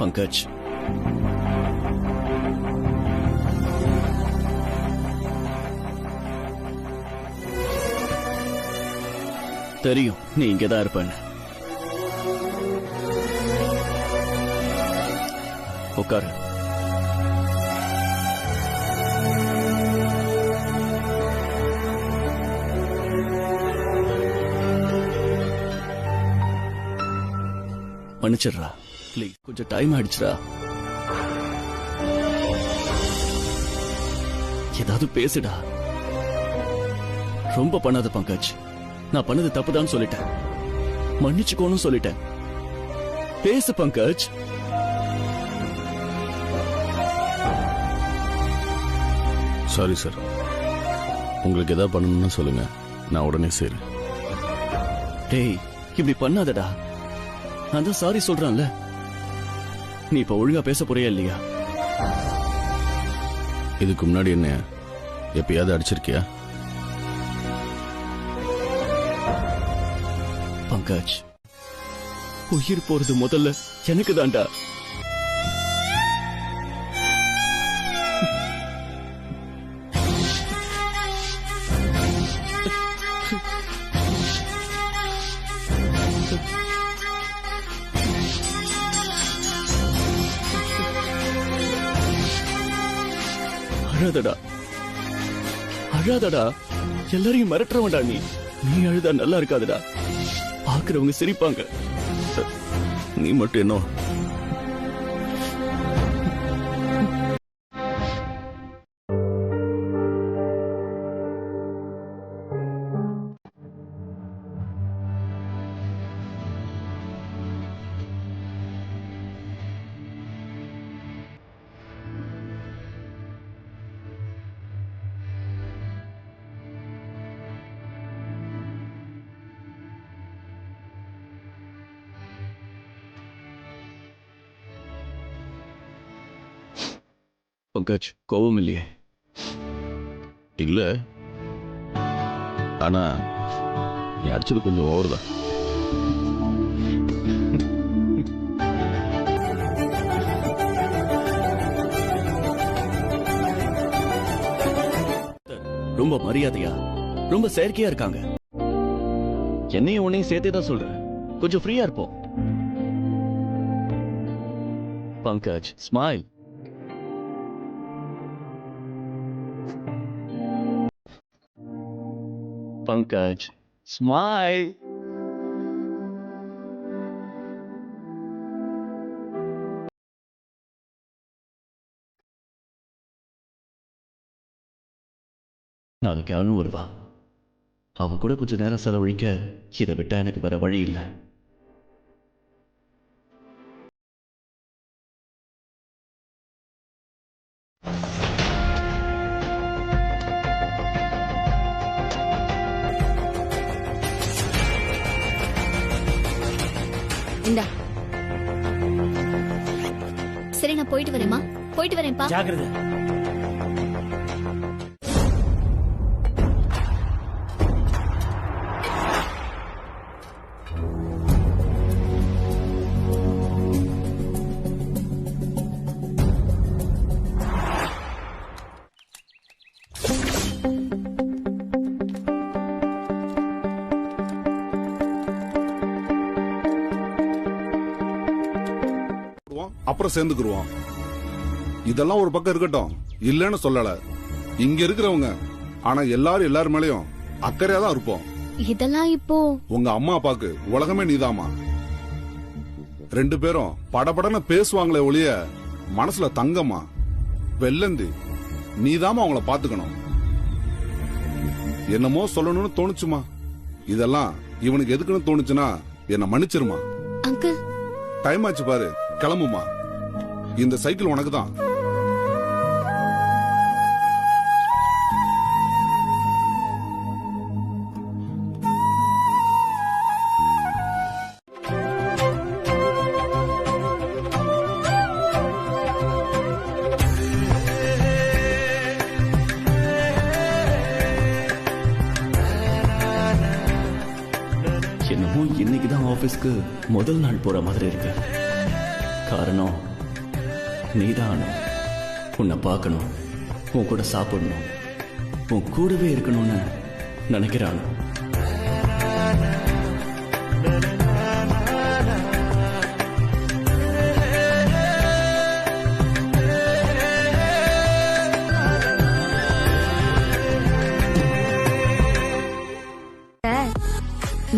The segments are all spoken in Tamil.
பங்கஜ். தெரியும் நீ இங்கதான் இருப்பேன்னு. உட்காரு. மன்னிச்சிடுறா ப்ளீஸ், கொஞ்சம் டைம் ஆயிடுச்சுடா. ஏதாவது பேசுடா. ரொம்ப பண்ணாத பங்கஜ். நான் பண்ணது தப்புதான் சொல்லிட்டேன், மன்னிச்சுக்கோன்னு சொல்லிட்டேன். பேசு பங்கஜ். சாரி சார், உங்களுக்கு எதாவது பண்ணணும்னு சொல்லுங்க, நான் உடனே செய்றேன். டேய், இப்படி பண்ணாதடா. நான் தான் சாரி சொல்றேன்ல. நீ இப்ப ஒழுங்கா பேச போறியா இல்லையா? இதுக்கு முன்னாடி என்ன எப்பயாவது அடிச்சிருக்கியா? பங்கஜ், உயிர் போறது முதல்ல எனக்கு தான்டா. அழாதடா, அழாதடா. எல்லாரையும் மிரட்டுறவன்டா நீ. நீ அழுதா நல்லா இருக்காதுடா. பாக்குறவங்க சிரிப்பாங்க. நீ மட்டும் என்ன பங்கஜ், கோபம் இல்லையே? இல்ல, ஆனா நீ அடிச்சது கொஞ்சம் ஓவர் தான். ரொம்ப மரியாதையா, ரொம்ப செயற்கையா இருக்காங்க. என்னையும் உன்னையும் சேர்த்தே தான் சொல்றேன். கொஞ்சம் ஃப்ரீயா இருப்போம். பங்கஜ், ஸ்மைல். பங்கஜ், ஸ்மைல். நாளைக்கு அவனும் வருவா. அவ கூட கொஞ்சம் நேரம் செலவழிக்க இதை விட்டா எனக்கு வேற வழி இல்லை. இந்தா. சரி, நான் போயிட்டு வரேம்மா. போயிட்டு வரேன்ப்பா. ஜாக்கிரதை. அப்புறம் சேர்ந்துக்குருவோம். இதெல்லாம் ஒரு பக்கம் இருக்கட்டும், இல்லன்னு சொல்லல. இங்க இருக்கிறவங்க ஆனா எல்லாரும் எல்லார் மேலயும் அக்கறையா தான் இருப்போம். இதெல்லாம் இப்போ உங்க அம்மா அப்பாக்கு உலகமே நீதாமா. 2 பேரும் படபடன்னு பேசுவாங்களே ஒழிய மனசுல தங்கம்மா. வெள்ளந்தி நீதாமா அவங்கள பாத்துக்கணும். என்னமோ சொல்லணும்னு தோணுச்சுமா. இதெல்லாம் இவனுக்கு எதுக்குன்னு தோணுச்சுன்னா என்ன மன்னிச்சிருமா. அங்கிள், டைம் ஆச்சு பாரு, கிளம்புமா. இந்த சைக்கிள் உனக்கு தான். என்னமோ இன்னைக்குதான் ஆபீஸ்க்கு முதல் நாள் போற மாதிரி இருக்கு. காரணம் நீதான் அனு. உன்னை பார்க்கணும், உன் கூட சாப்பிடணும், உன் கூடவே இருக்கணும்னு நினைக்கிறான்.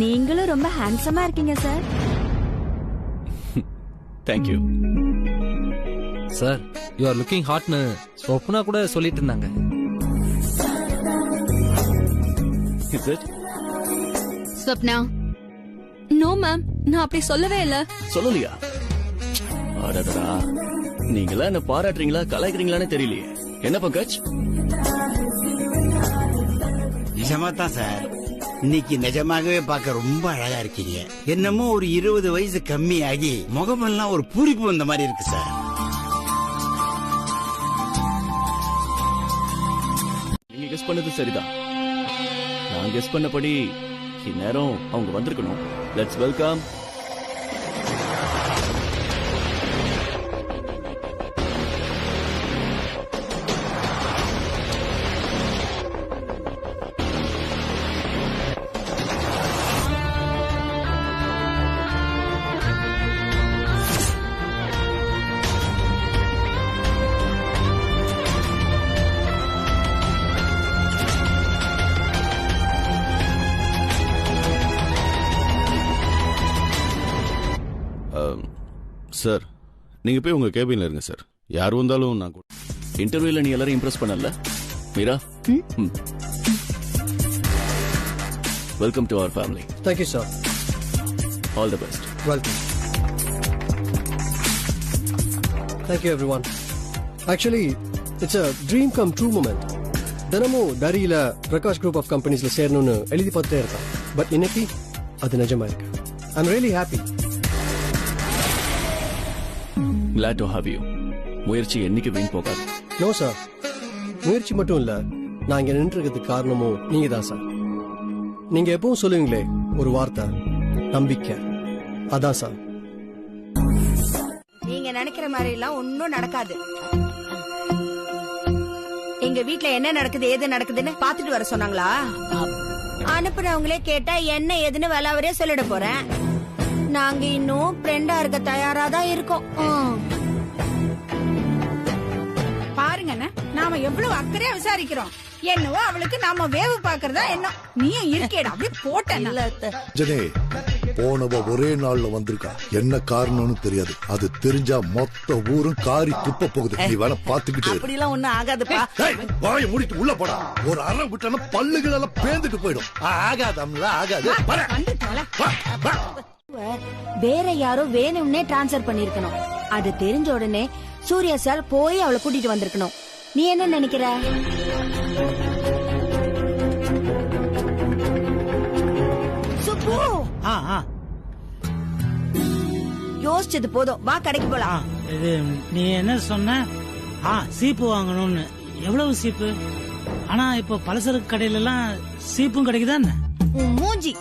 நீங்களும் ரொம்ப ஹேண்ட்ஸமா இருக்கீங்க sir. Thank you sir. You are looking ஹாட்னு சொப்னா கூட சொல்லிட்டு இருந்தாங்க. Is it? Swapna, no ma'am, நான் அப்படி சொல்லவே இல்ல. சொல்லலையா? அடடா, நீங்களா என்ன பாராட்டுறீங்களா கலாய்க்கிறீங்களான்னு தெரியலையே. என்ன பங்கஜ்? நிஜமா தான் சார், இன்னைக்கு நிஜமாகவே பார்க்க ரொம்ப அழகா இருக்கீங்க. என்னமோ ஒரு 20 வயசு கம்மியாகி முகமெல்லாம் ஒரு பூரிப்பு வந்த மாதிரி இருக்கு சார். நீங்க கெஸ் பண்ணது சரிதான். நான் கெஸ் பண்ணபடி இந்நேரம் அவங்க வந்திருக்கணும். லெட்ஸ் வெல்கம் சார், நீங்க போய் உங்க கேபின்ல இருங்க சார். யார் வந்தாலும் நான் இன்டர்வியூல நீ எல்லாரும் இம்ப்ரெஸ் பண்ணல Meera. Welcome to our family. Thank you, sir. All the best. Welcome. Thank you, everyone. Actually, it's a dream come true moment. தினமும் டரியில பிரகாஷ் குரூப் ஆஃப் கம்பெனிஸ்ல சேரணும்னு எழுதி பார்த்துட்டே இருக்கான். பட் இன்னைக்கு அது நிஜமா இருக்கு. I'm really happy. Glad to have you. முயற்சி என்னைக்கு வீண் போகாது. நோ சார், முயற்சி மட்டும் இல்ல, நான் இங்க நின்று இருக்கிறதுக்கு காரணமும் நீங்க தான் சார். நீங்க எப்பவும் சொல்லுவீங்களே ஒரு வார்த்தை, நம்பிக்கை. அதான் சார். நீங்க நினைக்கிற மாதிரி எல்லாம் ஒன்னும் நடக்காது. எங்க வீட்ல என்ன நடக்குது ஏது நடக்குதுன்னு பாத்துட்டு வர சொன்னாங்களா? அனுப்புறவங்களே கேட்டா என்ன ஏதுன்னு வேலாவரே சொல்லிட போறேன். நாங்க இன்னும் ஃப்ரெண்டா இருக்க தயாரா தான் இருக்கோம். பாருங்க, நாம எவ்வளவு அக்கறையா விசாரிக்கிறோம். என்னவோ அவளுக்கு நாம வேவு பாக்குறதா என்ன. நீயும் இருக்கேடா அப்படியே போட்ட. ஜனே, போனவ ஒரே நாள்ல வந்திருக்கா. என்ன காரணம்னு தெரியாது. அது தெரிஞ்சா மொத்த ஊரும் காரி துப்ப போகுது. நீ வேணா பாத்துக்கிட்டு. அப்படிலாம் ஒண்ணும் ஆகாதுப்பா. வாயை மூடிட்டு உள்ள போடா. ஒரு அரை விட்டான பல்லுகள் எல்லாம் பேந்துட்டு போயிடும். ஆகாதம்ல ஆகாது. வேற யாரோ வேணும்னே டிரான்ஸ்ஃபர் பண்ணிருக்கணும். அது தெரிஞ்ச உடனே சூர்யா சார் போய் அவளை கூட்டிட்டு வந்திருக்கணும். நீ என்ன நினைக்கிற? சுப்பு, யோசிச்சது போதும், வா கடைக்கு போலாம். இது நீ என்ன சொன்ன? சீப்பு வாங்கணும்னு. எவ்வளவு சீப்பு? ஆனா இப்ப பலசரக்கு கடையில எல்லாம் சீப்பும் கிடைக்குதானே? மூஞ்சி,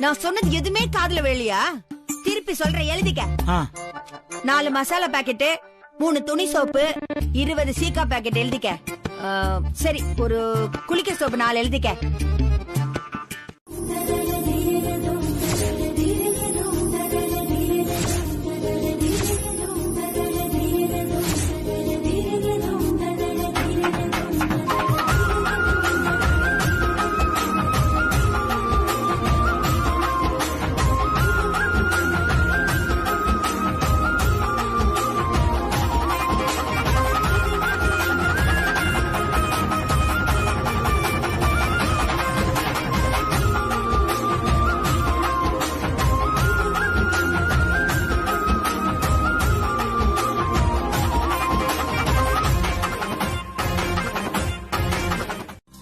நான் சொன்னது எதுவுமே காதுல வேலையா? திருப்பி சொல்ற, எழுதிக்க. 4 மசாலா பாக்கெட்டு, 3 துணி சோப்பு, 20 சீக்கா பாக்கெட் எழுதிக்க. சரி, ஒரு குளிக்க சோப்பு 4 எழுதிக்க.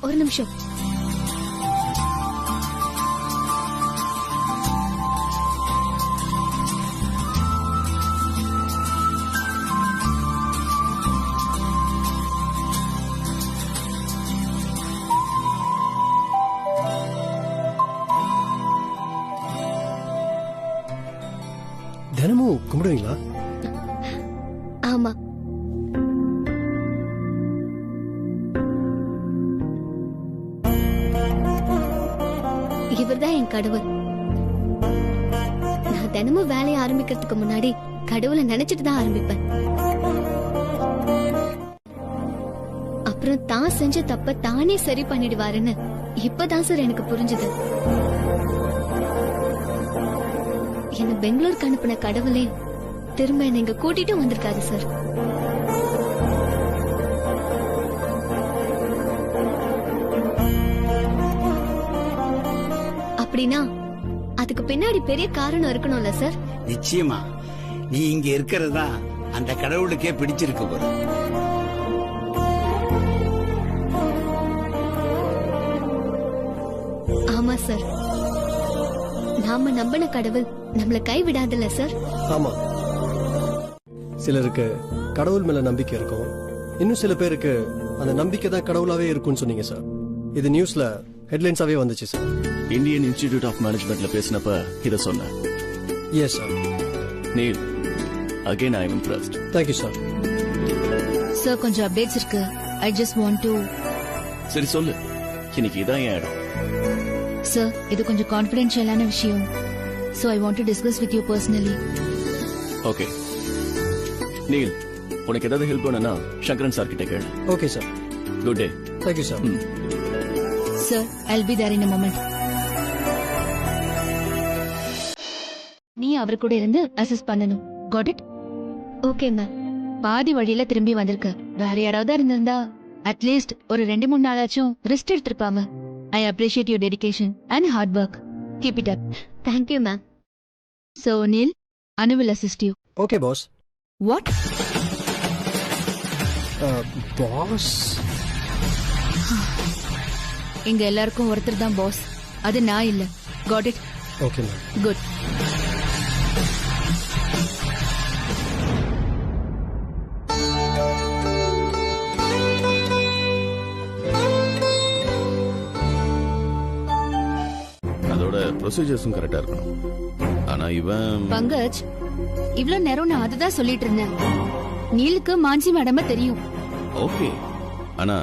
ஒரு நிமிஷம். தினமும் கும்பிடுவீங்களா? ஆமா, என் கடவுள். நான் தினமும் வேலையை ஆரம்பிக்கிறதுக்கு முன்னாடி கடவுளை நினைச்சிட்டு தான் ஆரம்பிப்பேன். அப்புறம் தான் செஞ்ச தப்ப தானே சரி பண்ணிடுவாருன்னு இப்பதான் சார் எனக்கு புரிஞ்சுது. என்ன பெங்களூருக்கு அனுப்பின கடவுளே திரும்ப என்ன இங்க கூட்டிட்டு வந்திருக்காரு சார். அப்படின்னா அதுக்கு பின்னாடி பெரிய காரணம் இருக்கணும்ல சார்? நிச்சயமா நீ இங்க இருக்கிறதா அந்த கடவுளுக்கே பிடிச்சிருக்கு போல. ஆமா சார், நாம நம்பின கடவுள் நம்மள கைவிடாதுல்ல சார்? ஆமா, சிலருக்கு கடவுள் மேல நம்பிக்கை இருக்கும், இன்னும் சில பேருக்கு அந்த நம்பிக்கை தான் கடவுளாவே இருக்கும்னு சொன்னீங்க சார். இது நியூஸ்ல ஹெட்லைன்ஸாவே வந்துச்சு சார். இந்தியன் இன்ஸ்டிடியூட் ஆஃப் மேனேஜ்மெண்ட்ல பேசினப்ப இத சொன்னேன். Yes sir. Neel, again I am impressed. Thank you sir. Sir கொஞ்சம் அப்டேட்ஸ் இருக்கு. I just want to. சரி சொல்லு, இன்னைக்கு இதான் என் இடம். சார் இது கொஞ்சம் கான்ஃபிடென்ஷியலான விஷயம். So I want to discuss with you personally. Okay Neel, உனக்கு ஏதாவது ஹெல்ப் வேணும்னா சங்கரன் சார் கிட்ட கேளு. Okay sir. Good day. Thank you sir. Sir, I'll be there in a moment. நீ அவர் கூட இருந்து அசிஸ்ட் பண்ணணும். Got it? Okay ma'am. பாதி வழியில திரும்பி வந்திருக்க. வேற யாராவது இருந்திருந்தா அட்லீஸ்ட் ஒரு 2-3 நாளாச்சும் ரெஸ்ட் எடுத்திருப்பாங்க. I appreciate your dedication and hard work. Keep it up. Thank you ma'am. So Neil, Anu will assist you. Okay boss. What? Boss? இங்க எல்லாருக்கும் ஒருத்தர் தான் பாஸ். அது நான் இல்ல. Got it? Okay ma'am. Good. ப்ரொசீஜர்ஸும் கரெக்டா இருக்கணும். ஆனா இவன் பங்கஜ், இவ்ளோ நேரம் நான் அதுதான் சொல்லிட்டு இருந்தேன். நீலுக்கு மாஞ்சி மேடம தெரியும். ஓகே, ஆனா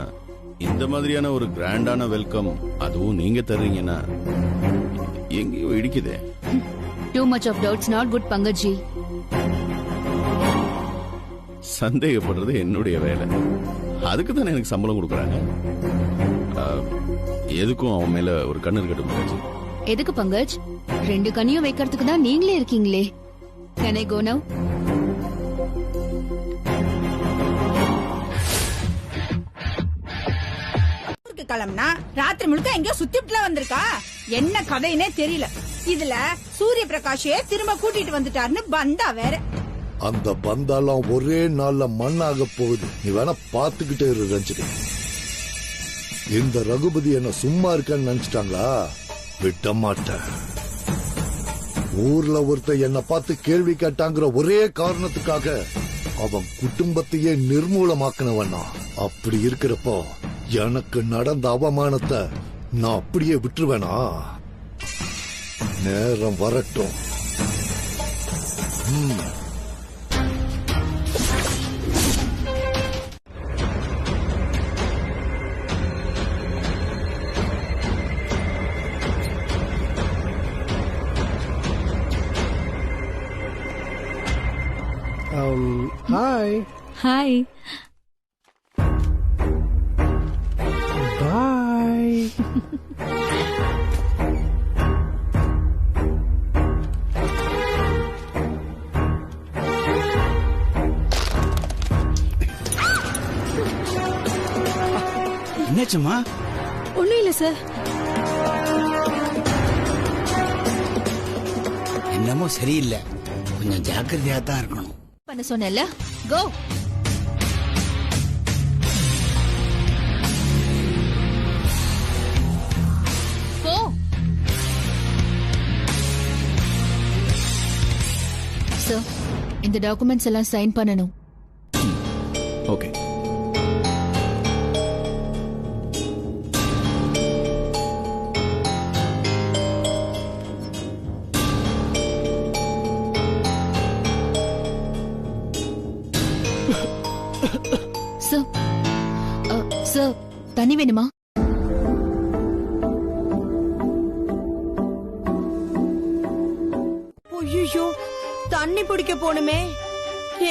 இந்த மாதிரியான ஒரு கிராண்டான வெல்கம் அதுவும் நீங்க தர்றீங்கன்னா எங்கேயோ இடிக்குதே. Too much of doubts not good பங்கஜி. சந்தேகப்படுறது என்னுடைய வேலை. அதுக்கு தானே எனக்கு சம்பளம் கொடுக்குறாங்க. எதுக்கும் அவன் மேல ஒரு கண்ணு இருக்கட்டும். எதுக்கு பங்கஜ்? 2 கண்ணியும் வைக்கிறதுக்கு தான் நீங்களே இருக்கீங்களே. Can I go now? கிளம்புனா ராத்திரி முழுக்க எங்கேயோ சுத்திட்டுல வந்திருக்கா. என்ன கதைன்னே தெரியல. இதுல சூரிய பிரகாஷே திரும்ப கூட்டிட்டு வந்துட்டாருன்னு பந்தா வேற. அந்த பந்தாலாம் ஒரே நாள்ல மண்ணாக போகுது. நீ வேணா பாத்துக்கிட்டே இரு ரஞ்சினி. இந்த ரகுபதி என்ன சும்மா இருக்கன்னு நினைச்சிட்டாங்களா? விட மாட்டேன். ஊர்ல ஒருத்தர் என்ன பார்த்து கேள்வி கேட்டாங்கிற ஒரே காரணத்துக்காக அவன் குடும்பத்தையே நிர்மூலமாக்கினவனா. அப்படி இருக்கிறப்போ எனக்கு நடந்த அவமானத்தை நான் அப்படியே விட்டுருவேனா? நேரம் வரட்டும். Hi. Hi. Bye. என்னாச்சுமா? ஒண்ணும் இல்ல சார். என்னமோ சரியில்லை. கொஞ்சம் ஜாக்கிரதையா தான் இருக்கணும். பண்ண சொன்னேன்ல. Go. Go. Sir, இந்த டாக்குமெண்ட்ஸ் எல்லாம் சைன் பண்ணணும். ஓகே. சார், தண்ணி வேணுமா? தண்ணி பிடிக்க போணுமே,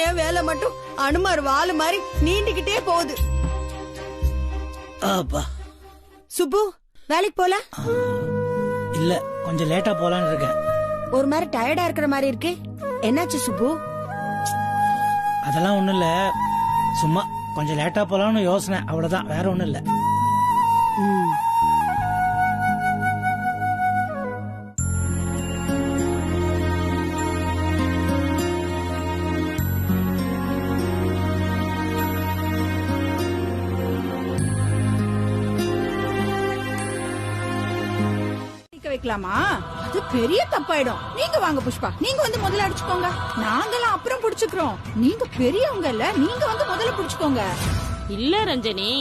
ஏன் வேலை மட்டும் அனுமார் வாலு மாதிரி நீண்டிக்கிட்டே போகுது. அப்பா சுப்பு வேலைக்கு போல? இல்ல, கொஞ்சம் லேட்டா போலான்னு இருக்கேன். ஒரு மாதிரி டயர்டா இருக்கிற மாதிரி இருக்கு. என்னாச்சு சுப்பு? அதெல்லாம் ஒண்ணும் இல்ல, சும்மா கொஞ்சம் லேட்டா போலாம்னு யோசனை, அவ்வளவுதான், வேற ஒண்ணும் இல்ல. வைக்கலாமா? அது பெரிய தப்பாயிடும். நீங்க வாங்க புஷ்பா, நீங்க வந்து முதல்ல அடிச்சுக்கோங்க. நாங்கெல்லாம் அப்புறம் புடிச்சுக்கிறோம். நீங்க பெரியவங்க இல்ல, நீங்க வந்து முதல்ல புடிச்சுக்கோங்க. இல்ல ரஞ்சனி,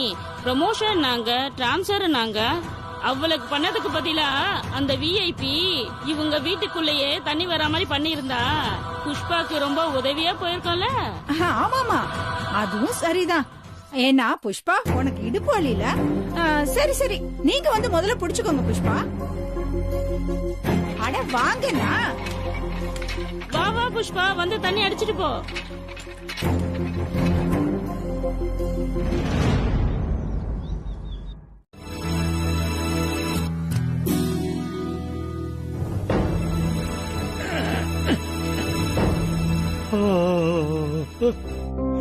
ப்ரமோஷன் நாங்க, டிரான்ஸ்ஃபர் நாங்க. அவளுக்கு பண்ணதுக்கு பதிலா அந்த விஐபி இவங்க வீட்டுக்குள்ளேயே தண்ணி வரா மாதிரி பண்ணிருந்தா புஷ்பாக்கு ரொம்ப உதவியா போயிருக்கோம்ல. ஆமாமா, அதுவும் சரிதான். ஏன்னா புஷ்பா உனக்கு இடுப்பு வலியில. சரி சரி, நீங்க வந்து முதல்ல புடிச்சுக்கோங்க புஷ்பா. அட வாங்கண்ணா. வா வா புஷ்பா, வந்து தண்ணி அடிச்சிட்டு போ.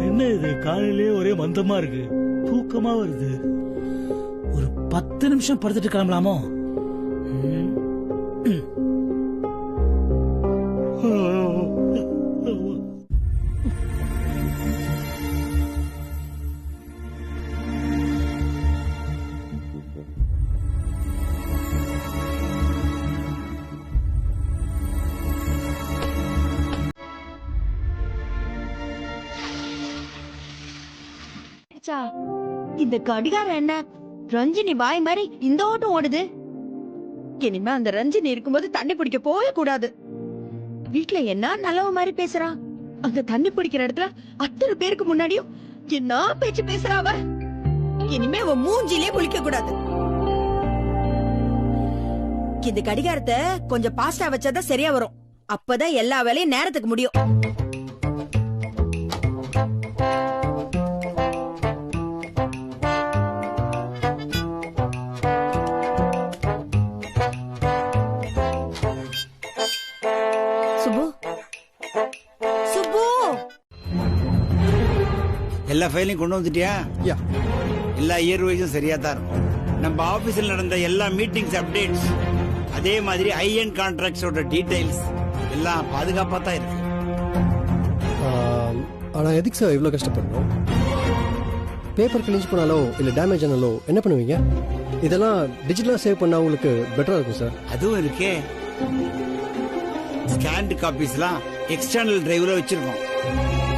என்ன இது, காலையிலேயே ஒரே மந்தமா இருக்கு, தூக்கமா வருது. ஒரு 10 நிமிஷம் படுத்துட்டு கிளம்பலாமோ? இந்த கடிகாரம் என்ன ரஞ்சினி வாய் மாதிரி இந்த ஓட்டம் ஓடுது? இனிமே அந்த ரஞ்சினி இருக்கும்போது தண்ணி பிடிக்க போக கூடாது. வீட்டுல என்ன நல்லவ மாதிரி பேசுறா. அந்த தண்ணி பிடிக்கிற இடத்துல அத்தனை பேருக்கு முன்னாடியும் என்ன பேச்சு பேசுறா அவ. இனிமே அவ மூஞ்சிலே குளிக்க கூடாது. இந்த கடிகாரத்தை கொஞ்சம் பாஸ்டா வச்சாதான் சரியா வரும். அப்பதான் எல்லா வேலையும் நேரத்துக்கு முடியும். எல்லா ஃபைலையும் கொண்டு வந்துட்டியா? எல்லா இயர் வைஸும் சரியா தான் இருக்கும். நம்ம ஆபீஸ்ல நடந்த எல்லா மீட்டிங்ஸ் அப்டேட்ஸ், அதே மாதிரி ஐஎன் கான்ட்ராக்ட்ஸோட டீடைல்ஸ் எல்லாம் பாதுகாப்பா தான் இருக்கு. ஆனா எதுக்கு சார் இவ்வளவு கஷ்டப்படணும்? பேப்பர் கிழிஞ்சு போனாலோ இல்ல டேமேஜ் ஆனாலோ என்ன பண்ணுவீங்க? இதெல்லாம் டிஜிட்டலா சேவ் பண்ணா உங்களுக்கு பெட்டரா இருக்கும் சார். அதுவும் இருக்கே, ஸ்கேன்டு காப்பீஸ்லாம் எக்ஸ்டர்னல் டிரைவ்ல வச்சிருக்கோம்.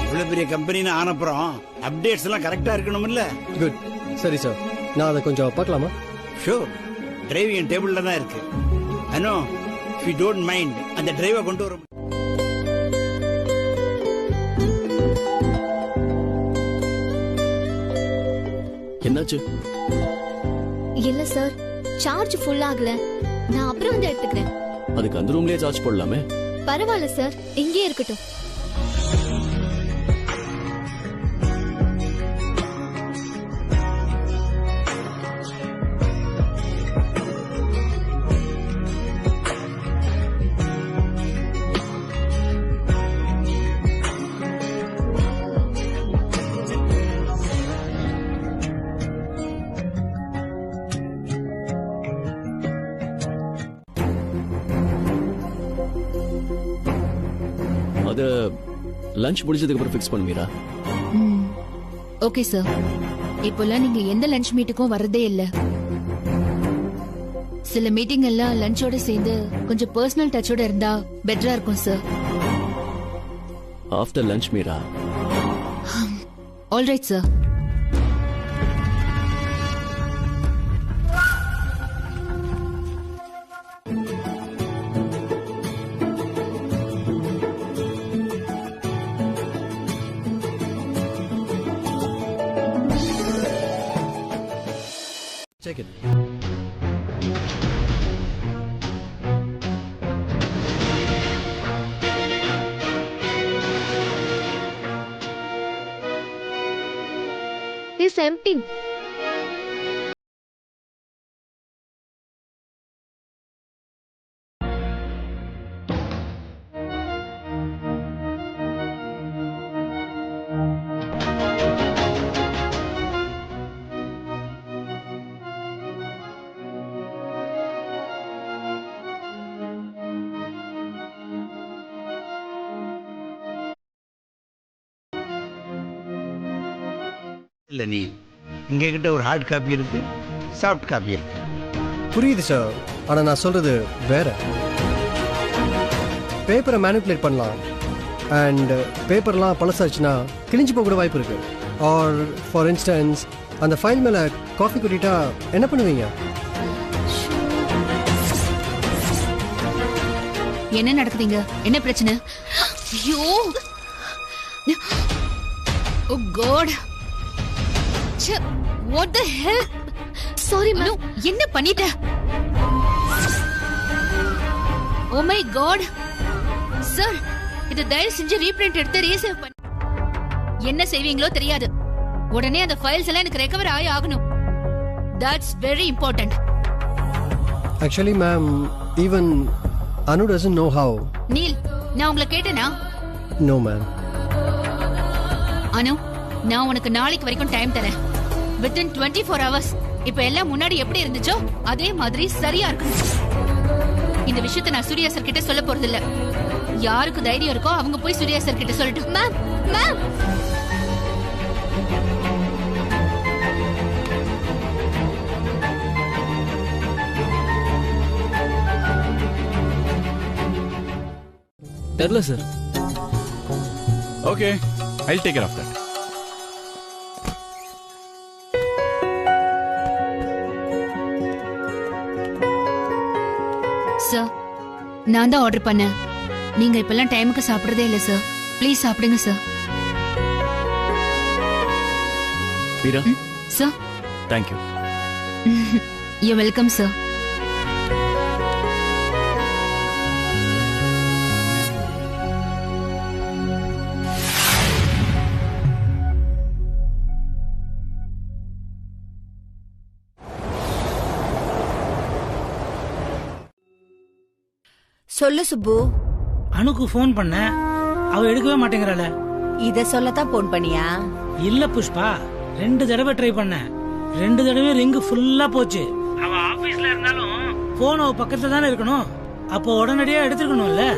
இவ்வளவு பெரிய கம்பெனின்னு ஆனப்புறம் அப்டேட்ஸ் எல்லாம் கரெக்டா இருக்கணும் இல்ல? குட், சரி சார், நான் அதை கொஞ்சம் பார்க்கலாமா? ஷூர், டிரைவ் என் டேபிள்ல தான் இருக்கு. அனோ, if you don't mind, அந்த டிரைவை கொண்டு வரும். என்னாச்சு? இல்ல சார், சார்ஜ் ஃபுல் ஆகல. நான் அப்புறம் வந்து எடுத்துக்கிறேன். அதுக்கு அந்த ரூம்லயே சார்ஜ் போடலாமே. பரவாயில்ல சார், இங்கே இருக்கட்டும். அது லஞ்ச் முடிஞ்சதுக்கு அப்புறம் ஃபிக்ஸ் பண்ணுவீரா? Okay sir. இப்போல்லாம் நீங்க எந்த லஞ்ச் மீட்டுக்கும் வர்றதே இல்ல. சில மீட்டிங் எல்லாம் லஞ்சோட சேர்ந்து கொஞ்சம் பர்சனல் டச்சோட இருந்தா பெட்டரா இருக்கும் sir. After lunch Meera? Alright sir. Check it. Is empty. இல்லை நீ எங்ககிட்ட ஒரு ஹார்ட் காப்பி இருக்கு, சாஃப்ட் காப்பி இருக்கு. புரியுது சார், ஆனா நான் சொல்றது வேற. பேப்பரை மேனிப்புலேட் பண்ணலாம் அண்ட் பேப்பர்லாம் பழசாச்சுன்னா கிழிஞ்சு போக கூட வாய்ப்பு இருக்கு. ஆர் ஃபார் இன்ஸ்டன்ஸ் அந்த ஃபைல் மேல காஃபி கொட்டிட்டா என்ன பண்ணுவீங்க? என்ன நடக்குதுங்க? என்ன பிரச்சனை? ஐயோ, oh god, what the hell? Sorry ma'am. என்ன பண்ணிட்ட? ஓ மை காட் சார், இத தயவு செஞ்சு ரீபிரிண்ட் எடுத்து ரீசேவ் பண்ணி என்ன செய்வீங்களோ தெரியாது. உடனே அந்த ஃபைல்ஸ் எல்லாம் எனக்கு ரெக்கவர் ஆகி ஆகணும். That's very important. Actually ma'am, even Anu doesn't know how. Neel, நான் உங்களை கேட்டேனா? No ma'am. அனு, நான் உனக்கு நாளைக்கு வரைக்கும் டைம் தரேன். within 24 hours இப்ப எல்லாம் முன்னாடி எப்படி இருந்துச்சோ அதே மாதிரி சரியா இருக்கணும். இந்த விஷயத்தை நான் சூர்யா சார் கிட்ட சொல்ல போறது இல்ல. யாருக்கு தைரியம் இருக்கோ அவங்க போய் சூர்யா சார் கிட்ட சொல்லட்டும். மேம் மேம், தெரியல sir. Okay, I'll take care of that. Sir, நான் தான் ஆர்டர் பண்ணேன். நீங்க இப்பெல்லாம் டைமுக்கு சாப்பிடுறதே இல்ல சார். ப்ளீஸ் சாப்பிடுங்க sir. Meera, sir, thank you. You welcome sir. சொல்லு சுப்பு. அனுக்கு ஃபோன் பண்ண, அவ எடுக்கவே மாட்டேங்கிறாள. இத சொல்லத்தான் போன் பண்ணியா? இல்ல புஷ்பா, 2 தடவை ட்ரை பண்ண, 2 தடவை ரிங் ஃபுல்லா போச்சு. அவ ஆபீஸ்ல இருந்தாலும் போன் அவ பக்கத்துல தானே இருக்கணும். அப்போ உடனடியா எடுத்துக்கணும்ல.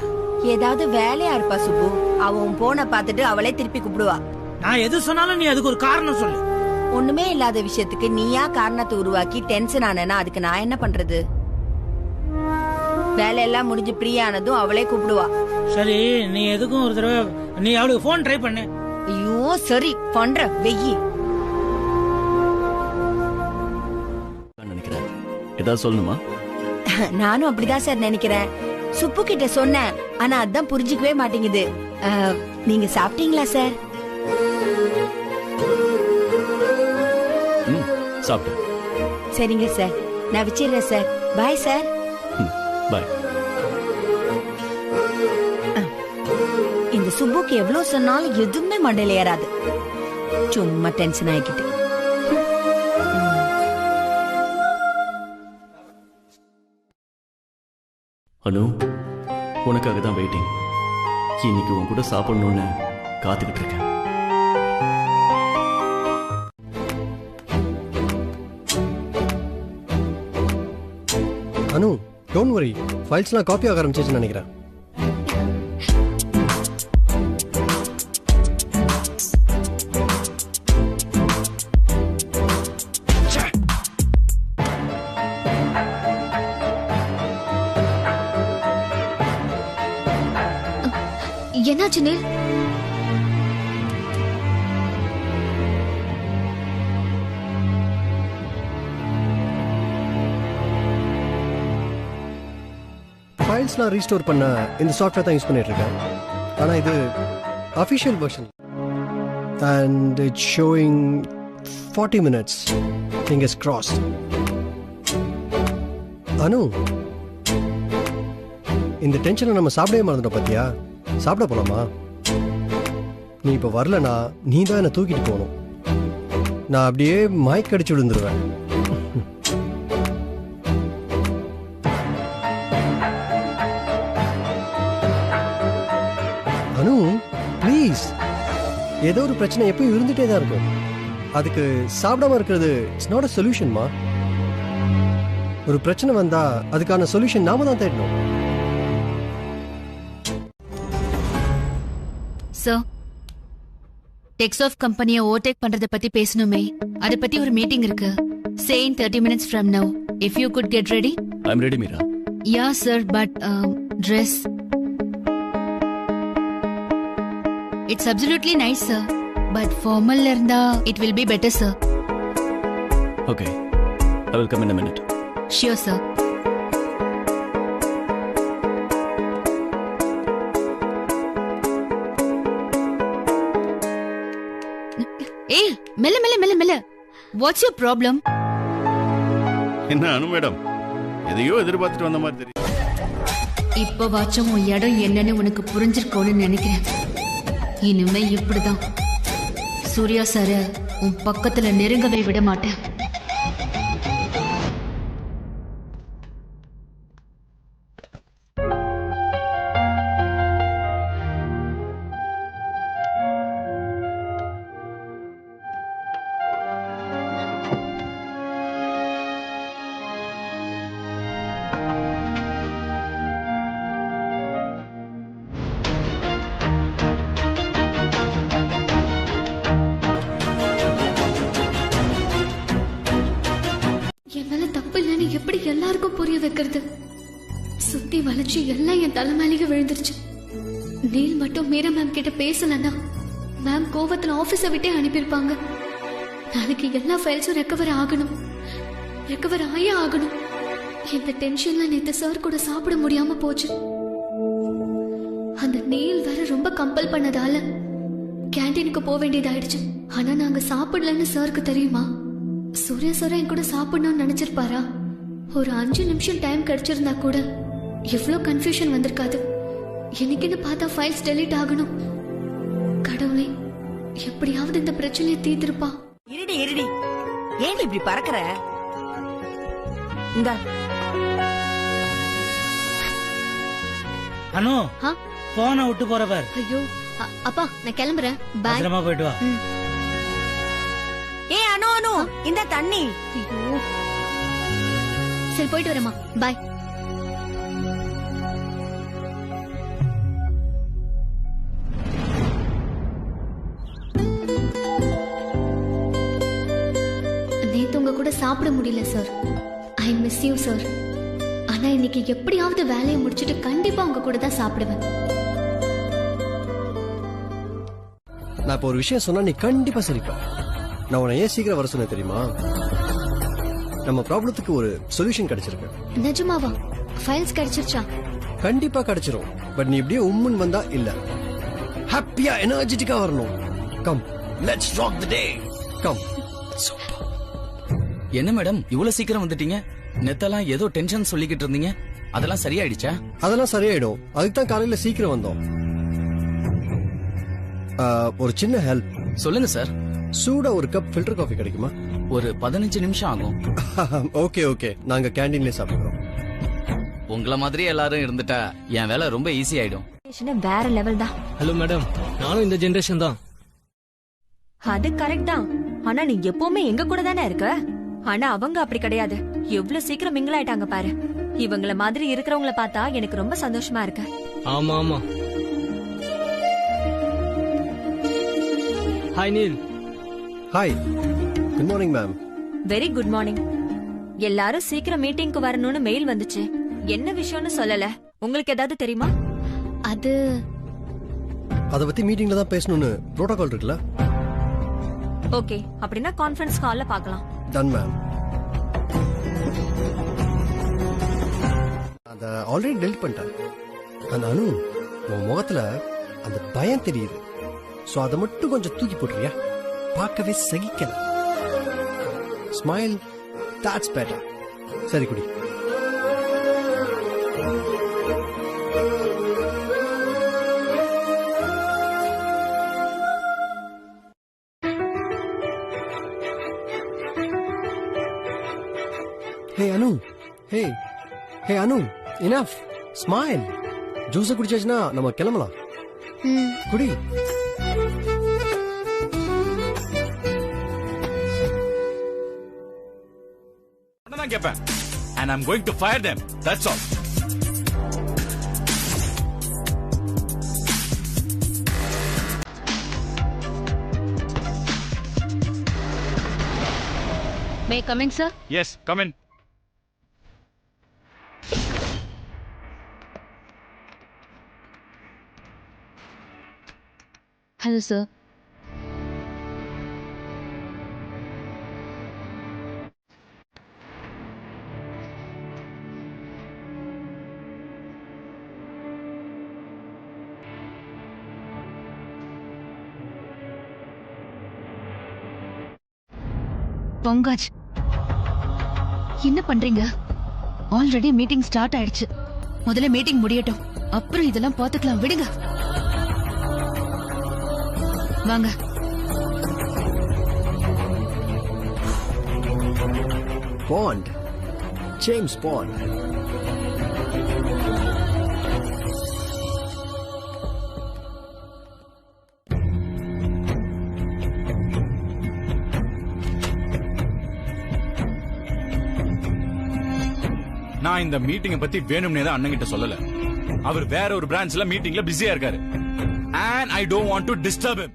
ஏதாவது வேலையா இருப்பா சுப்பு. அவ உன் போனை பார்த்துட்டு அவளே திருப்பி கூப்பிடுவா. நான் எது சொன்னாலும் நீ அதுக்கு ஒரு காரணம் சொல்லு. ஒண்ணுமே இல்லாத விஷயத்துக்கு நீயா காரணத்தை உருவாக்கி டென்ஷன் ஆனேன்னா அதுக்கு நான் என்ன பண்றது? வேலையெல்லாம் முடிஞ்சு பிரியானதும் அவளே கூப்பிடுவா. சரி, நீ எதுக்கும் ஒரு தடவை நீ அவளுக்கு போன் ட்ரை பண்ணு. ஐயோ சரி பண்ற, வெயி. நினைக்கிறேன். ஏதாவது சொல்லணுமா? நானும் அப்படிதான் சார் நினைக்கிறேன். சுப்பு கிட்ட சொன்னேன், ஆனா அதான் புரிஞ்சுக்கவே மாட்டேங்குது. நீங்க சாப்பிட்டீங்களா சார்? சாப்பிட்டேன். சரிங்க சார், நான் வச்சிடுறேன் சார். Bye sir. பாய். இந்த சுப்புக்கு எவ்வளவு சொன்னாலும் எதுவுமே மண்டையில ஏறாது. சும்மா டென்ஷன் ஆகிக்கிட்டு. அனு, உனக்காக தான் வெயிட்டிங். இன்னைக்கு உன் கூட சாப்பிடணும்னு காத்துக்கிட்டு இருக்கேன். அனு, டோன்ட் வரி, ஃபைல்ஸ்லாம் காப்பி ஆக ஆரம்பிச்சிருச்சுன்னு நினைக்கிறேன். என்னாச்சு நீல்? ஃபைல்ஸ்லாம் ரீஸ்டோர் பண்ண இந்த சாஃப்ட்வேர் தான் யூஸ் பண்ணிட்டு இருக்கேன். ஆனால் இது official version and it's showing 40 minutes. Fingers crossed. அனு, இந்த டென்ஷனை நம்ம சாப்பிடவே மறந்துட்டோம் பாத்தியா? சாப்பிட போலாமா? நீ இப்போ வரலனா நீ தான் என்னை தூக்கிட்டு போகணும். நான் அப்படியே மயக்கடிச்சு விழுந்துருவேன். அனு ப்ளீஸ், ஏதோ ஒரு பிரச்சனை எப்பயும் இருந்துட்டே தான் இருக்கும். அதுக்கு சாப்பிடாம இருக்கிறது இட்ஸ் நாட் அ சொல்யூஷன்மா. ஒரு பிரச்சனை வந்தா அதுக்கான சொல்யூஷன் நாம தான் தேடணும். சார், டெக்ஸாஃப் கம்பெனியை ஓவர்டேக் பண்றத பத்தி பேசணுமே, அத பத்தி ஒரு மீட்டிங் இருக்கு. Say in 30 minutes from now. If you could get ready. I'm ready, Meera. Yeah, sir, but dress. It's absolutely nice, sir. But formal இருந்தா it will be better, sir. Okay. I will come in a minute. Sure, sir. ஏய், மெல்ல மெல்ல மெல்ல மெல்ல. What's your problem? என்ன அனு மேடம், எதையோ எதிர்பார்த்துட்டு வந்த மாதிரி தெரியும். இப்ப வாச்சும் உன் இடம் என்னன்னு உனக்கு புரிஞ்சிருக்கோன்னு நினைக்கிறேன். இனிமே இப்படிதான் சூர்யா சார உன் பக்கத்துல நெருங்கவே விட மாட்டேன். எப்படி எல்லாருக்கும் புரிய வைக்கிறது? சுத்தி வளைச்சு எல்லாம் என் தலை மேலேயே விழுந்துருச்சு. நீல் மட்டும் மீரா மேம் கிட்ட பேசலன்னா மேம் கோவத்துல ஆபீஸை விட்டே அனுப்பியிருப்பாங்க. நாளைக்கு எல்லா ஃபைல்ஸும் ரெக்கவர் ஆகணும், ரெக்கவர் ஆயே ஆகணும். இந்த டென்ஷன்ல நேத்து சார் கூட சாப்பிட முடியாம போச்சு. அந்த நீல் வேற ரொம்ப கம்பல் பண்ணதால கேண்டீனுக்கு போக வேண்டியதாயிடுச்சு. ஆனா நாங்க சாப்பிடலன்னு சாருக்கு தெரியுமா? சூர்யா சார் என் கூட சாப்பிடணும்னு நினைச்சிருப்பாரா? ஒரு 5 நிமிஷம் டைம் கிடைச்சிருந்தா கூட எவ்வளவு கன்ஃபியூஷன் வந்திருக்காது. எனக்குன்னு பார்த்தா ஃபைல்ஸ் டெலீட் ஆகணும். கடவுளே, எப்படியாவது இந்த பிரச்சனையை தீர்த்திருப்பா. இருடி இருடி, ஏன் இப்படி பறக்குற? இந்த அனு போன விட்டு போறவர். ஐயோ அப்பா, நான் கிளம்புறேன். பாய். பத்திரமா போயிட்டு வா. ஏ அனு அனு, இந்த தண்ணி. ஐயோ, சரி போயிட்டு வரேம்மா. பாய். நேத்து உங்க கூட சாப்பிட முடியல sir. I miss you sir. ஆனா இன்னைக்கு எப்படியாவது வேலையை முடிச்சிட்டு கண்டிப்பா உங்க கூட தான் சாப்பிடுவேன். நான் இப்ப ஒரு விஷயம் சொன்னா நீ கண்டிப்பா சரிப்பா. நான் உன்னை ஏன் சீக்கிரம் வர சொன்ன தெரியுமா? நம்ம ப்ராப்ளத்துக்கு ஒரு சொல்யூஷன் கிடைச்சிருக்கு. நிஜமாவா? ஃபைல்ஸ் கிடைச்சிருச்சா? கண்டிப்பா கிடைச்சிரும். பட் நீ இப்படியே உம்முன் வந்தா இல்ல. ஹாப்பியா எனர்ஜெட்டிக்கா வரணும். Come, let's rock the day. Come. என்ன மேடம் இவ்வளவு சீக்கிரம் வந்துட்டீங்க? நெத்தெல்லாம் ஏதோ டென்ஷன் சொல்லிக்கிட்டு இருந்தீங்க, அதெல்லாம் சரியாயிடுச்சா? அதெல்லாம் சரியாயிடும். அதுக்கு தான் காலையில சீக்கிரம் வந்தோம். ஒரு சின்ன ஹெல்ப். சொல்லுங்க சார். சூடா ஒரு கப் ஃபில்டர் காஃபி கிடைக்குமா? ஒரு 15 நிமிஷம் ஆகும். ஓகே ஓகே, நாங்க கேண்டீன்ல சாப்பிடுறோம். உங்கள மாதிரி எல்லாரும் இருந்துட்டா என் வேலை ரொம்ப ஈஸி ஆயிடும். வேற லெவல் தான். ஹலோ மேடம், நானும் இந்த ஜெனரேஷன் தான். அது கரெக்ட் தான். ஆனா நீ எப்பவுமே எங்க கூட தானே இருக்க. ஆனா அவங்க அப்படி கிடையாது. எவ்வளவு சீக்கிரம் மிங்கிள் ஆயிட்டாங்க பாரு. இவங்கள மாதிரி இருக்கிறவங்கள பார்த்தா எனக்கு ரொம்ப சந்தோஷமா இருக்கு. ஆமா ஆமா. Hi Neel. Hi, good morning ma'am. Very good morning. எல்லாரும் சீக்கிரம் மீட்டிங்க்கு வரணும்னு மெயில் வந்துச்சு. என்ன விஷயம்னு சொல்லல. உங்களுக்கு ஏதாவது தெரியுமா? அத பத்தி மீட்டிங்ல தான் பேசணும்னு புரோட்டோகால் இருக்குல்ல. ஓகே, அப்படின்னா கான்ஃபரன்ஸ் கால்ல பார்க்கலாம். Done ma'am. அத ஆல்ரெடி டெலிட் பண்ணிட்டேன். அந்த அனு, உன் முகத்துல அந்த பயம் தெரியுது. சோ அதை மட்டும் கொஞ்சம் தூக்கி போட்டுறியா? பார்க்கவே சகிக்கல. Smile, that's better. சரி குடி. ஹே அனு ஹே ஹே அனு இனஃப் ஸ்மைல். ஜூஸை குடிச்சாச்சுன்னா நம்ம கிளம்பலாம். குடி. நான் கேட்பேன். And I'm going to fire them. That's all. May I come in, sir? Yes, come in. Hello, sir. பொங்காஜ், என்ன பண்றீங்க? ஆல்ரெடி மீட்டிங் ஸ்டார்ட் ஆயிடுச்சு. முதல்ல மீட்டிங் முடியட்டும், அப்புறம் இதெல்லாம் பாத்துக்கலாம். விடுங்க. வாங்க. Bond, James bond. நான் இந்த மீட்டிங்கை பத்தி வேணும்னே தான் அண்ணன் கிட்ட சொல்லல. அவர் வேற ஒரு பிரான்ச்ல மீட்டிங்ல பிஸியா இருக்காரு. And I don't want to disturb him.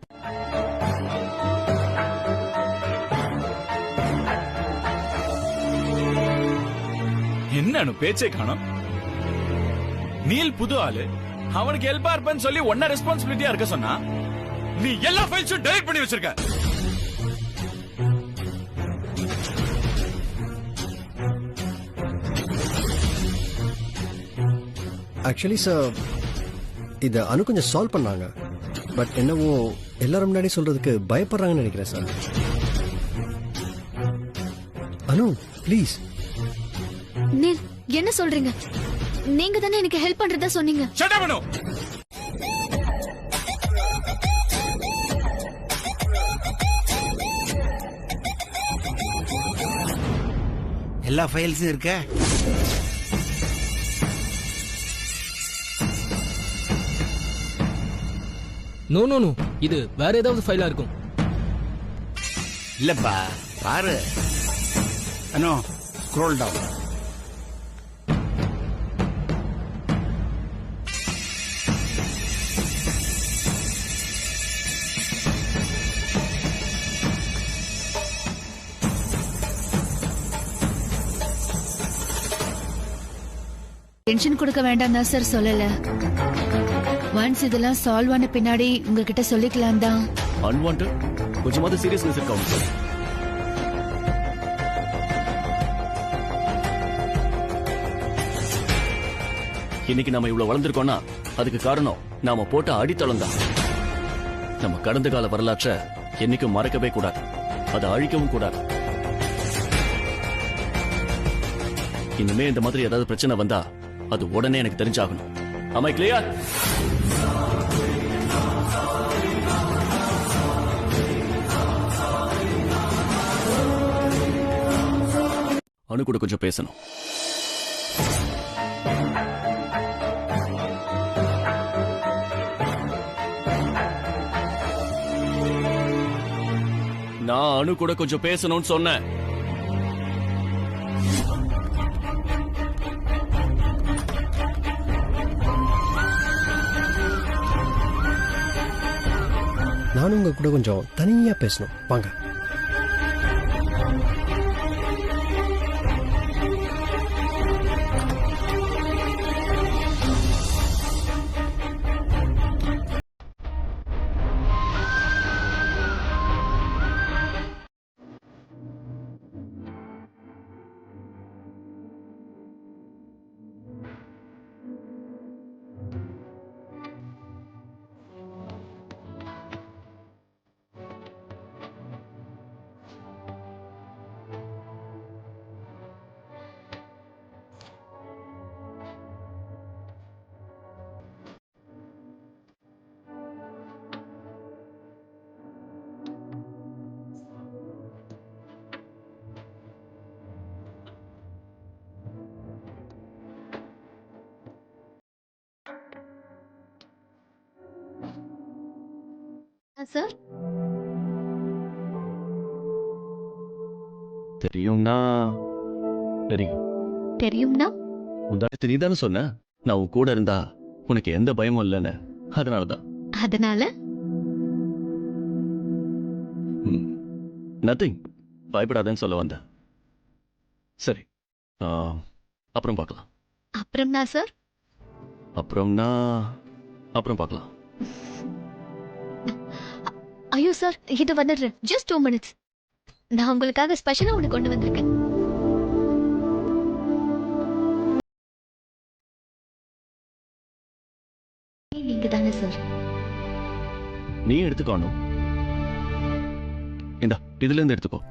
என்ன பேச்சே காணோம். நீல் புது ஆளு, அவனுக்கு ஹெல்ப்பா இருப்பேன்னு சொல்லி ஒன்ன ரெஸ்பான்சிபிலிட்டியா இருக்க சொன்னா நீ எல்லா ஃபைல்ஸும் டெலீட் பண்ணி வச்சிருக்க. ஆக்சுவலி சார், இத அனு கொஞ்சம் சால்வ் பண்ணாங்க. பட் என்னவோ எல்லாரும் முன்னாடி சொல்றதுக்கு பயப்படுறாங்கன்னு நினைக்கிறேன் சார். Anu please. நீல் என்ன சொல்றீங்க? நீங்க தானே எனக்கு ஹெல்ப் பண்றதா சொன்னீங்க. Shut up, Anu. எல்லா ஃபைல்ஸும் இருக்க. நோ நோ நோ, இது வேற ஏதாவது ஃபைலா இருக்கும். இல்லப்பா, பாரு. அனோ, ஸ்க்ரோல் டவுன். டென்ஷன் கொடுக்க வேண்டாம் தான் சார் சொல்லல. ஒன்ஸ் இதெல்லாம் சால்வ் ஆன பின்னாடி உங்ககிட்ட சொல்லிக்கலாம் தான். அன்வான்டட் கொஞ்சமாவது சீரியஸ்னஸ் இருக்கா உங்களுக்கு? இன்னைக்கு நாம இவ்வளவு வளர்ந்திருக்கோம்னா அதுக்கு காரணம் நாம போட்ட அடித்தளம் தான். நம்ம கடந்த கால வரலாற்றை என்னைக்கும் மறக்கவே கூடாது, அதை அழிக்கவும் கூடாது. இனிமே இந்த மாதிரி ஏதாவது பிரச்சனை வந்தா அது உடனே எனக்கு தெரிஞ்சாகணும். Am I clear? அனு கூட கொஞ்சம் பேசணும். நான் அனு கூட கொஞ்சம் பேசணும்னு சொன்னேன். நானும் உங்க கூட கொஞ்சம் தனியா பேசணும். வாங்க. சார் தெரியும்னா தெரியும். தெரியும்னா உதாரணத்து நீ தானே சொன்ன நான் உன் கூட இருந்தா உனக்கு எந்த பயமும் இல்லைன்னு. அதனாலதான். அதனால நத்திங், பயப்படாதேன்னு சொல்ல வந்தேன். சரி, அப்புறம் பார்க்கலாம். அப்புறம்னா சார்? அப்புறம் பார்க்கலாம். ஐயோ சார், இது வந்துடுறேன். Just 2 minutes. நான் உங்களுக்காக ஸ்பெஷலா ஒன்று கொண்டு வந்திருக்கேன். நீங்க தானே சார்? நீ எடுத்துக்கணும். இந்தா, இதுல இருந்து எடுத்துக்கோ.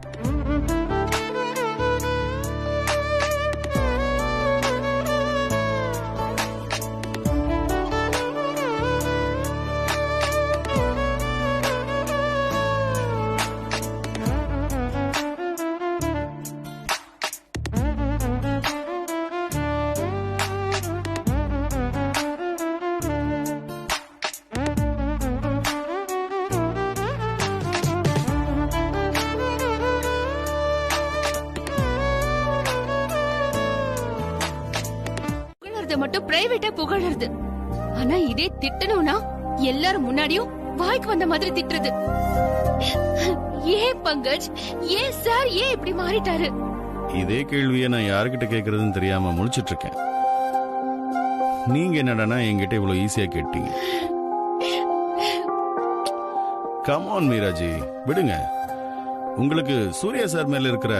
மட்டும் பிரைவேட்டா புகழறது. ஆனா இதே திட்டணும்னா எல்லாரும் முன்னாடியும் வாய்க்கு வந்த மாதிரி திட்டுறது. ஏன் பங்கஜ், ஏன் சார், ஏன் இப்படி மாறிட்டாரு? இதே கேள்வியை நான் யாருக்கிட்ட கேட்கறதுன்னு தெரியாம முழிச்சிட்டு இருக்கேன். நீங்க என்னடானா என்கிட்ட இவ்வளவு ஈஸியா கேட்டீங்க. கம் ஆன் மீராஜி, விடுங்க. உங்களுக்கு சூர்யா சார் மேல இருக்கிற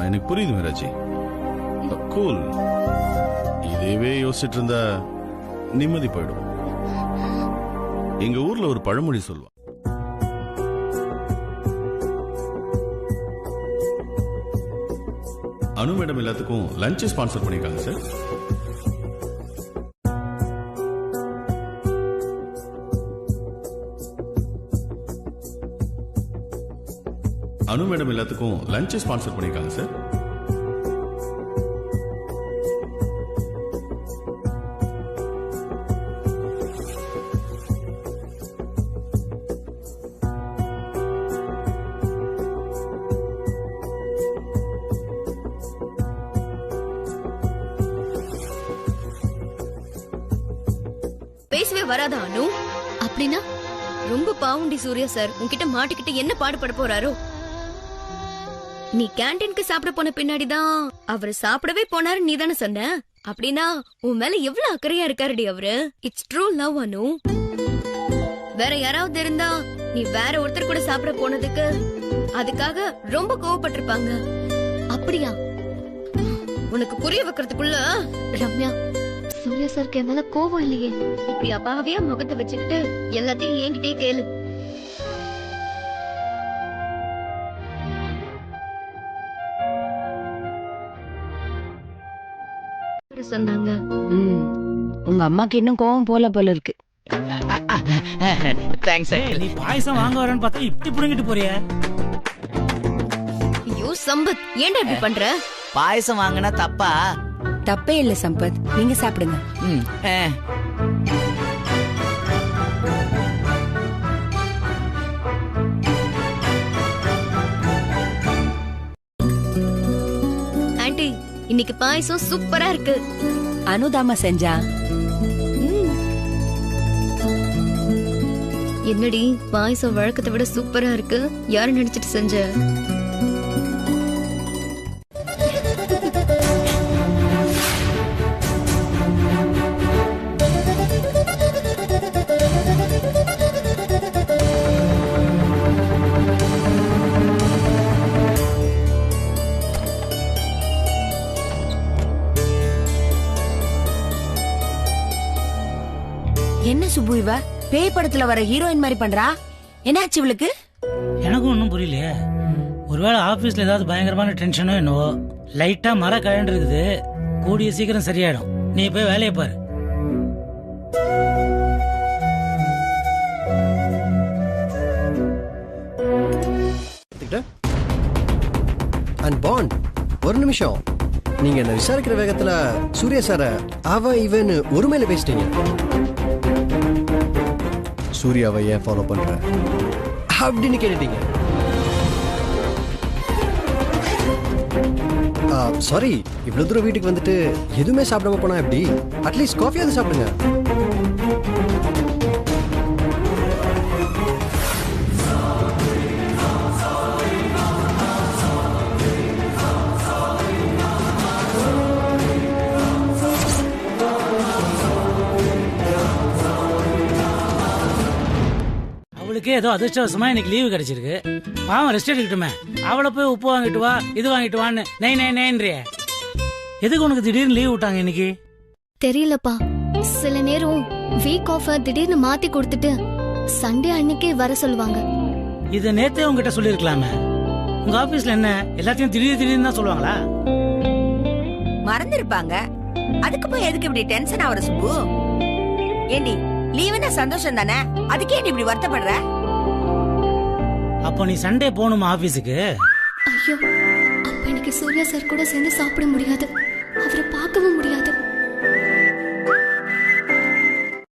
எனக்கு புரியுது மீராஜி. கூல். இதேவே யோசிச்சுட்டு இருந்தா நிம்மதி போயிடும். எங்க ஊர்ல ஒரு பழமொழி சொல்லுவா, அனு மேடம் எல்லாத்துக்கும் லஞ்ச் ஸ்பான்சர் பண்ணிருக்காங்க சார். அனு மேடம் எல்லாத்துக்கும் லஞ்ச் ஸ்பான்சர் பண்ணிருக்காங்க சார். பேசவே வராதா அனு? அப்படின்னா ரொம்ப பாவுண்டி சூர்யா சார் உன்கிட்ட மாட்டிக்கிட்டு என்ன பாடுபட போறாரோ. நீ கேண்டீனுக்கு சாப்பிட போன பின்னாடிதான் அவரு சாப்பிடவே போனாரு நீ தானே சொன்ன. அப்படின்னா உன் மேல எவ்வளவு அக்கறையா இருக்காருடி அவரு. இட்ஸ் ட்ரூ லவ் அனு. வேற யாராவது இருந்தா நீ வேற ஒருத்தர் கூட சாப்பிட போனதுக்கு அதுக்காக ரொம்ப கோவப்பட்டிருப்பாங்க. அப்படியா? உனக்கு புரிய வைக்கிறதுக்குள்ள ரம்யா, சூர்யா சாருக்கு என் மேல கோவம் இல்லையே. இப்படி அப்பாவையா முகத்தை வச்சுக்கிட்டு எல்லாத்தையும் என்கிட்டயே கேளு. சொன்னாங்க. உங்க அம்மாக்கு இன்னும் கோவம் போல இருக்கு. தேங்க்ஸ். நீ பாயசம் வாங்க வரேன்னு பார்த்தா இப்படி புடுங்கிட்டு போறிய. ஐயோ சம்பத், ஏன்டா இப்படி பண்ற? பாயசம் வாங்கினா தப்பா? தப்பே இல்ல சம்பத், நீங்க சாப்பிடுங்க. ஆண்டி, இன்னைக்கு பாயசம் சூப்பரா இருக்கு. அனுதாமா செஞ்சா. என்னடி பாயசம் வழக்கத்தை விட சூப்பரா இருக்கு? யாரு நினைச்சிட்டு செஞ்ச? என்ன சுப்பு இவ பேய் படத்துல வர ஹீரோயின் மாதிரி பண்றா? என்னாச்சு இவளுக்கு? எனக்கும் ஒன்றும் புரியலையே. ஒருவேளை ஆபீஸ்ல ஏதாவது பயங்கரமான டென்ஷனோ என்னவோ. லைட்டா மர கழண்டு இருக்குது. கூடிய சீக்கிரம் சரியாயிடும். நீ போய் வேலையை பாரு. அண்ட் பாண்ட், ஒரு நிமிஷம். நீங்க என்ன விசாரிக்கிற வேகத்துல சூர்யா சார அவன் இவன் ஒருமையில பேசிட்டீங்க. சூர்யாவை ஏன் ஃபாலோ பண்ற அப்படின்னு கேட்டுட்டீங்க. சாரி, இவ்வளவு தூரம் வீட்டுக்கு வந்துட்டு எதுவுமே சாப்பிடாம போனா எப்படி? அட்லீஸ்ட் காஃபியாவது சாப்பிடுங்க. அவளுக்கு ஏதோ அதிர்ஷ்டவசமா இன்னைக்கு லீவு கிடைச்சிருக்கு. பாவம் ரெஸ்ட் எடுக்கட்டுமே. அவளை போய் உப்பு வாங்கிட்டு வா, இது வாங்கிட்டு வான்னு நைன்றிய. எதுக்கு உனக்கு திடீர்னு லீவ் விட்டாங்க இன்னைக்கு? தெரியலப்பா, சில நேரம் வீக் ஆஃப் திடீர்னு மாத்தி கொடுத்துட்டு சண்டே அன்னைக்கே வர சொல்லுவாங்க. இது நேத்தே உங்ககிட்ட சொல்லிருக்கலாமே. உங்க ஆபீஸ்ல என்ன எல்லாத்தையும் திடீர்னு தான் சொல்லுவாங்களா? மறந்துருப்பாங்க. அதுக்கு போய் எதுக்கு இப்படி டென்ஷன் ஆவற சுப்பு? ஏண்டி லீவுனா சந்தோஷம் தானே, அதுக்கே நீ இப்படி வருத்தப்படுற? அப்போ நீ சண்டே போகணுமா ஆபீஸுக்கு? ஐயோ, அப்ப எனக்கு சூர்யா சார் கூட சேர்ந்து சாப்பிட முடியாது, அவரை பார்க்கவும் முடியாது.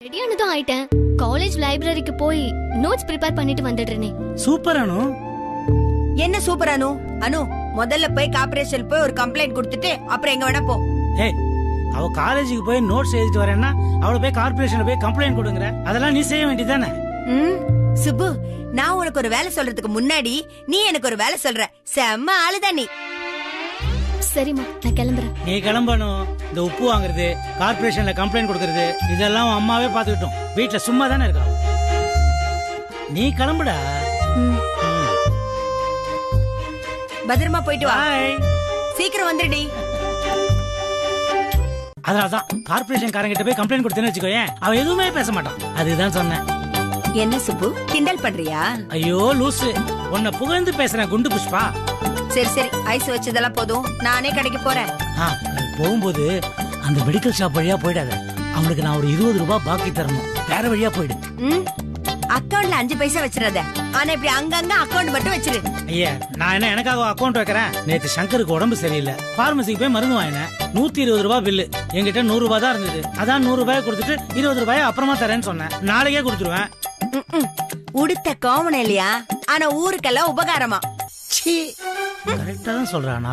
ரெடியானதும் ஆயிட்டேன். காலேஜ் லைப்ரரிக்கு போய் நோட்ஸ் ப்ரிப்பேர் பண்ணிட்டு வந்துடுறேனே. சூப்பர் அனு. என்ன சூப்பர் அனு? அனு, முதல்ல போய் கார்ப்பரேஷன் போய் ஒரு கம்ப்ளைண்ட் கொடுத்துட்டு அப்புறம் எங்க வேணா போ. ஏய், அவ காலேஜுக்கு போய் நோட்ஸ் எழுதிட்டு வரேன்னா அவளை போய் கார்ப்பரேஷன்ல போய் கம்ப்ளைண்ட் கொடுங்கற. அதெல்லாம் நீ செய்ய வேண்டியதானே? சுப்பு, நான் உனக்கு ஒரு வேலை சொல்றதுக்கு முன்னாடி நீ எனக்கு ஒரு வேலை சொல்ற. செம்ம ஆளுதான் நீ. சரிம்மா, நான் கிளம்புறேன். நீ கிளம்பணும். இந்த உப்பு வாங்குறது, கார்ப்பரேஷன்ல கம்ப்ளைண்ட் கொடுக்கறது, இதெல்லாம் அம்மாவே பாத்துக்கிட்டோம். வீட்டுல சும்மா தானே இருக்கா. நீ கிளம்புடா. பத்திரமா போயிட்டு வா. சீக்கிரம் வந்துடுடி. அதனாலதான் கார்ப்பரேஷன் காரங்கிட்ட போய் கம்ப்ளைண்ட் கொடுத்தேன்னு வச்சுக்கோயேன், அவன் எதுவுமே பேச மாட்டான். அதுதான் சொன்னேன். என்ன சுப்பு, கிண்டல் பண்றியா? ஐயோ லூசு, உன்னை புகழ்ந்து பேசுறேன் குண்டு புஷ்பா. சரி சரி, ஐஸ் வச்சதெல்லாம் போதும், நானே கடைக்கு போறேன். போகும்போது அந்த மெடிக்கல் ஷாப் வழியா போயிடாத. அவனுக்கு நான் ஒரு 20 ரூபாய் பாக்கி தரணும். வேற வழியா போயிடு. அக்கவுண்ட்ல 5 பைசா வச்சிடாத. ஆனா இப்படி அங்கங்க அக்கவுண்ட் மட்டும் வச்சிரு. ஐயா, நான் என்ன எனக்காக அக்கவுண்ட் வைக்கிறேன்? நேத்து சங்கருக்கு உடம்பு சரியில்லை, பார்மசிக்கு போய் மருந்து வாங்கினேன். 120 ரூபாய் பில்லு. என்கிட்ட 100 ரூபாய் தான் இருந்தது. அதான் 100 ரூபாய் கொடுத்துட்டு 20 ரூபாய் அப்புறமா தரேன்னு சொன்னேன். நாளைக்கே கொடுத்துருவேன். உடுத்த காமன் இல்லையா, ஆனா ஊருக்கெல்லாம் உபகாரமா. கரெக்டா தான் சொல்றான்.